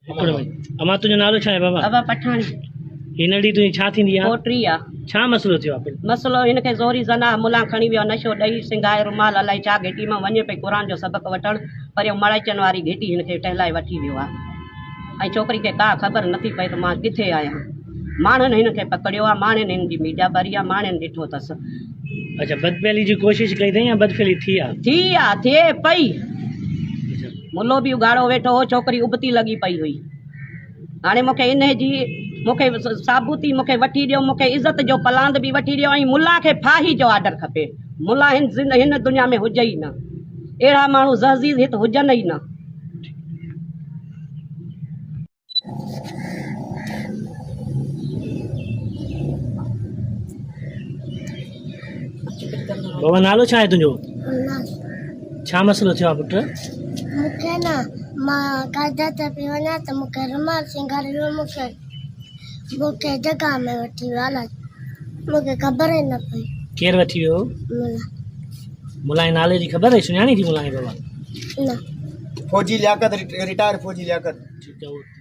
अमा तुझो नालो छा आहे बाबा? बाबा पठाणी हिन ॾींहुं तुंहिंजी छा थींदी आहे? पोटरी आ। छा मसइलो थियो आहे पिणु? मसलो हिनखे ज़ोरी ज़ना मुला खणी वियो, नशो ॾेई सिंगाए रुमाल अलाए छा घेटी मां वञे पई क़ुर जो सबक़ वठण, पर मड़ाइचनि वारी घेटी हिनखे टहिलाए वठी वियो आहे। ऐं छोकिरी खे का ख़बर नथी पए त मां किथे आहियां। माण्हुनि हिनखे पकड़ियो आहे, माण्हुनि हिन जी मीडिया भरी आहे, माण्हुनि ॾिठो अथसि। अच्छा, बदफेली जी कोशिशि कई अथई या बदफेली थी आहे? थिए पई। मुलो बि उगाड़ो वेठो हो, छोकिरी उबती लॻी पई हुई। हाणे मूंखे इन जी मूंखे साबूती मूंखे वठी ॾियो, मूंखे इज़त जो पलांद बि वठी ॾियो, ऐं मुला खे फाही जो आर्डर खपे। मुला हिन दुनिया में हुजे ई न, अहिड़ा माण्हू ज़हज़ीज़ हिते हुजनि ई न। बाबा नालो छा आहे तुंहिंजो? छा मसइलो थियो आहे पुटु? मूंखे न मां कायदा ते पई वञा त मूंखे रुमाल सिंगारे वियो, मूंखे जॻह में वठी वियो हालत, मूंखे ख़बर ई न पई। केरु वठी वियो? मुला। मुला जे नाले जी ख़बर आहे? सुञाणी थी मुला खे बाबा? न। फौजी लियाकत, रिटायर फौजी लियाकत। ठीकु आहे।